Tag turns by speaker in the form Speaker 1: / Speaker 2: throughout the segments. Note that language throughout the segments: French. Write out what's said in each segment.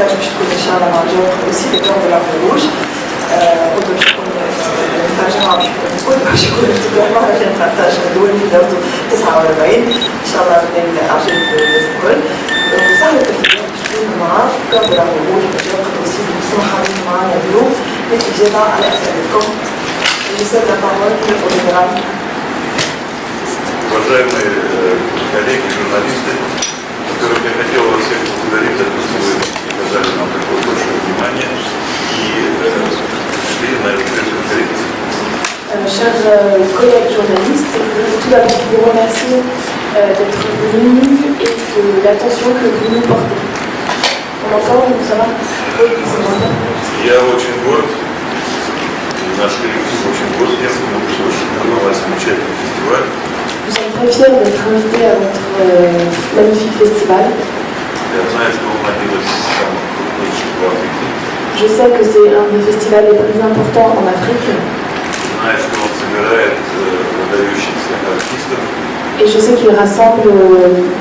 Speaker 1: كانش باش تكون ان شاء الله مع جو aussi le temps de la rouge قلت باش تكون ترجمة باش تكون افتتاح عشان 13 دول اللي درتو 49 ان شاء الله بدنا عشان الكل وسهلة الكتاب باش تكون معاه كان de la rouge باش يوقف aussi بسمح حاضرين معانا اليوم للإجابة على أسئلتكم. J'essaie la parole au général.
Speaker 2: Уважаемые коллеги, журналисты, которых я хотел вас всех благодарить за то, что вы оказали нам такое большое внимание и пришли на эту пресс-конференцию.
Speaker 3: Chers collègues journalistes, je voudrais tout d'abord vous remercier d'être venus et de l'attention que vous nous portez. On m'entend, ça va? Oui, ça m'entend.
Speaker 2: Я очень горд, и наш коллектив очень горд, я думаю, что организовал замечательный фестиваль.
Speaker 3: Nous sommes très fiers d'être invités à votre magnifique festival.
Speaker 2: Я знаю, что он один из самых крупнейших в Африке.
Speaker 3: Je sais que c'est un des festivals les plus importants en Afrique.
Speaker 2: Знаю, что он собирает выдающихся артистов.
Speaker 3: Et je sais qu'il rassemble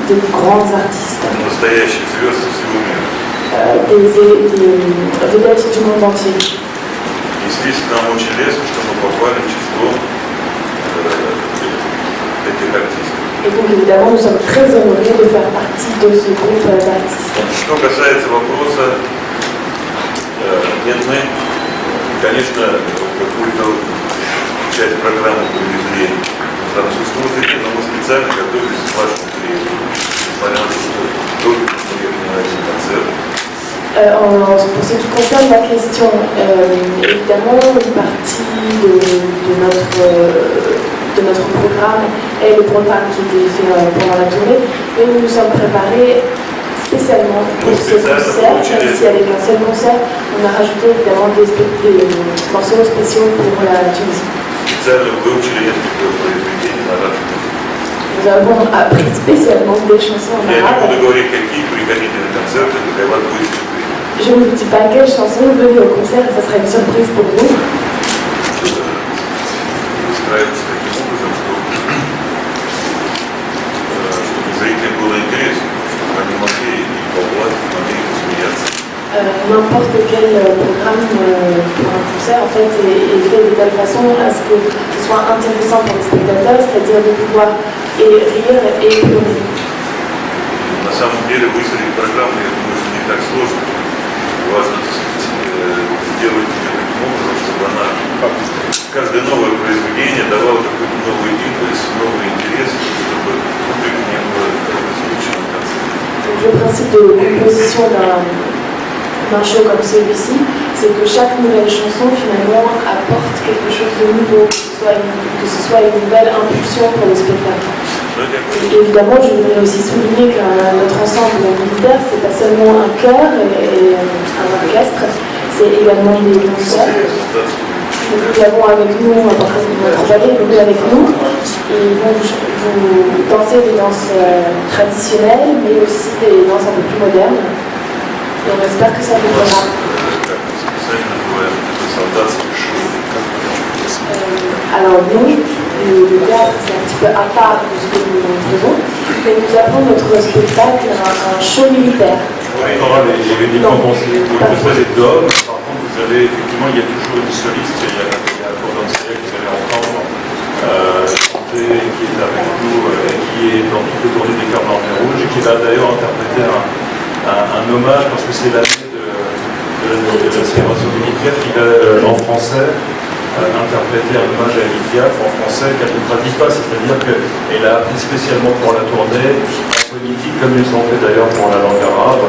Speaker 3: de grands artistes.
Speaker 2: Настоящих звезд всего мира.
Speaker 3: Des vedettes du monde entier.
Speaker 2: Действительно, нам очень лестно, что мы попали в число этих артистов.
Speaker 3: Et donc évidemment, nous sommes très honorés de faire partie de ce groupe d'artistes.
Speaker 2: Что касается вопроса мы, конечно, какую-то часть программы привезли на французском языке, но мы специально готовились к вашему приезду. Несмотря на то, что только приехали на один концерт.
Speaker 3: Pour ce qui concerne la question, évidemment, une partie de notre programme est le programme qui était fait pendant la tournée, mais nous nous sommes préparés spécialement pour ce concert, même si avec un seul concert, on a rajouté évidemment des morceaux spéciaux pour la Tunisie. Nous avons appris spécialement des chansons en arabe. Je ne vous dis pas quelle chanson venez au concert, ça sera une surprise pour vous. N'importe quel programme pour un concert en fait est fait de telle façon à ce que ce soit intéressant pour les spectateurs, c'est-à-dire de pouvoir rire et pleurer.
Speaker 2: На самом деле выстроить программу, я думаю, что не так сложно. Важно сделать ее таким образом, чтобы она, каждое новое произведение давало какой-то новый импульс, новый интерес, чтобы публика не была скучна в конце.
Speaker 3: Le principe de composition d'un show comme celui-ci, c'est que chaque nouvelle chanson finalement apporte quelque chose de nouveau, que ce soit une nouvelle impulsion pour le spectacle. Et évidemment, je voudrais aussi souligner que notre ensemble militaire, c'est pas seulement un chœur et un orchestre, c'est également des danseurs. Nous avons avec nous notre ballet avec nous, et vous dansez des danses traditionnelles, mais aussi des danses un peu plus modernes. Et on espère que ça vous plaira. Alors nous, le théâtre c'est un petit peu à part de ce que nous faisons, mais nous appelons notre spectacle un show militaire.
Speaker 4: Il y avait des composés d'hommes, par contre vous avez effectivement, il y a toujours une soliste, il y a Gordon Seria que vous allez entendre, qui est avec nous, qui est dans toutes les tournées des Cœurs Normés Rouges, et qui va d'ailleurs interpréter un hommage, parce que c'est l'année de la célébration du Piaf, qui va en français interpréter un hommage à Edith Piaf en français qu'elle ne pratique pas, c'est-à-dire qu'elle a appris spécialement pour la tournée, en politique, comme ils ont fait d'ailleurs pour la langue arabe,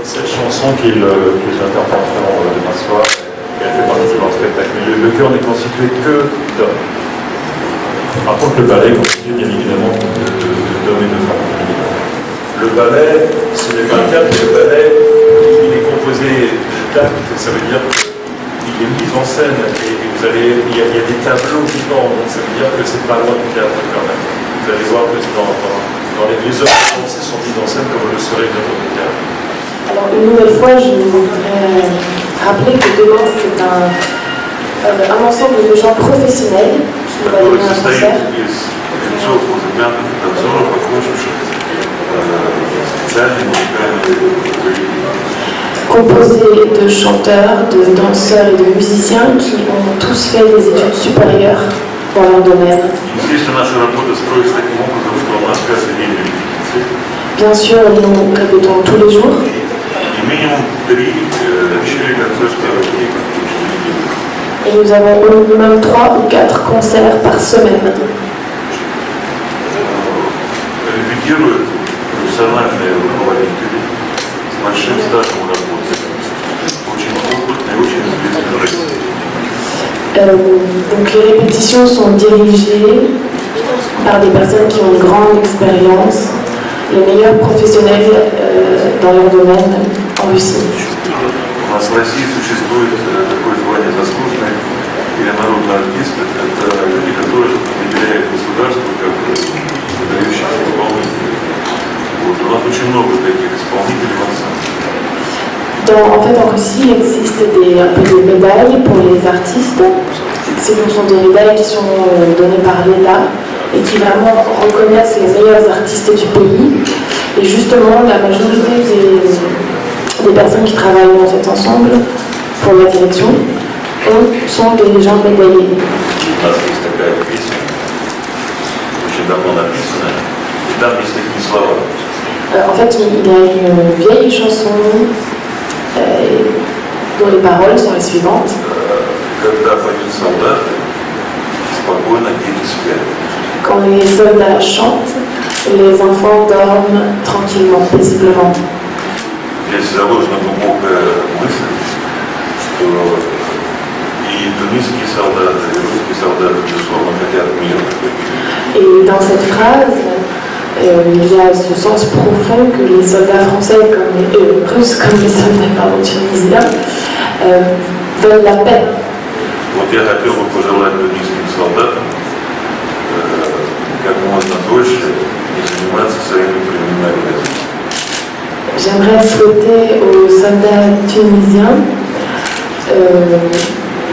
Speaker 4: cette chanson qu'ils interpréteront demain soir, elle fait partie de leur spectacle. Mais le chœur n'est constitué que d'hommes. Par contre, le ballet constitué bien évidemment d'hommes et de femmes. Le ballet, ce n'est pas un théâtre, mais le ballet, il est composé d'actes, ça veut dire qu'il est mis en scène et il y a des tableaux vivants, donc ça veut dire que c'est pas loin du théâtre quand même. Vous allez voir que dans les œuvres françaises sont mises en scène comme le serait une œuvre de théâtre.
Speaker 3: Alors une nouvelle fois, je voudrais rappeler que demain c'est un ensemble de gens professionnels qui va donner un concert.
Speaker 2: специальные музыкальные произведения.
Speaker 3: Composé de chanteurs, de danseurs et de musiciens qui ont tous fait des études supérieures dans leur domaine.
Speaker 2: Естественно, наша работа строится таким образом, что у нас каждый день репетиции.
Speaker 3: Bien sûr, nous répétons tous les jours.
Speaker 2: И минимум 3-4 концерта в день.
Speaker 3: Et nous avons au minimum 3 ou 4 concerts par semaine.
Speaker 2: Репетируют профессиональные руководители с большим стажем работы. Очень опытные, очень известные родители.
Speaker 3: Donc les répétitions sont dirigées par des personnes qui ont une grande expérience, les meilleurs professionnels dans leur domaine en Russie.
Speaker 2: У нас в России существует такое звание заслуженный или народный артист. Это люди, которые определяют государство как выдающихся исполнителей. Вот. У нас очень много таких исполнителей в ансамбле.
Speaker 3: En fait, en Russie, il existe un peu des médailles pour les artistes. Ce sont des médailles qui sont données par l'État et qui vraiment reconnaissent les meilleurs artistes du pays. Et justement, la majorité des personnes qui travaillent dans cet ensemble pour la direction sont des gens médaillés.
Speaker 2: У нас есть такая песня, очень давно написанная, и там есть такие слова.
Speaker 3: En fait, il y a une vieille chanson dont les paroles sont les suivantes.
Speaker 2: Когда поют солдаты, спокойно дети спят.
Speaker 3: Quand les soldats chantent, les enfants dorment tranquillement, paisiblement.
Speaker 2: Здесь заложена глубокая мысль, что и тунисские солдаты, и русские солдаты, безусловно, хотят мира.
Speaker 3: Et dans cette phrase, il y a ce sens profond que les soldats français, comme les russes, comme les soldats tunisiens, veulent la paix.
Speaker 2: Вот я хотел бы пожелать тунисским солдатам как можно дольше не заниматься своими племенными обязанностями.
Speaker 3: J'aimerais souhaiter aux soldats tunisiens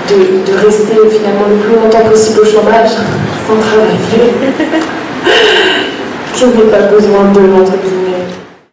Speaker 3: de rester finalement le plus longtemps possible au chômage, sans travailler, qu'ils n'aient pas besoin de l'entre guillemets.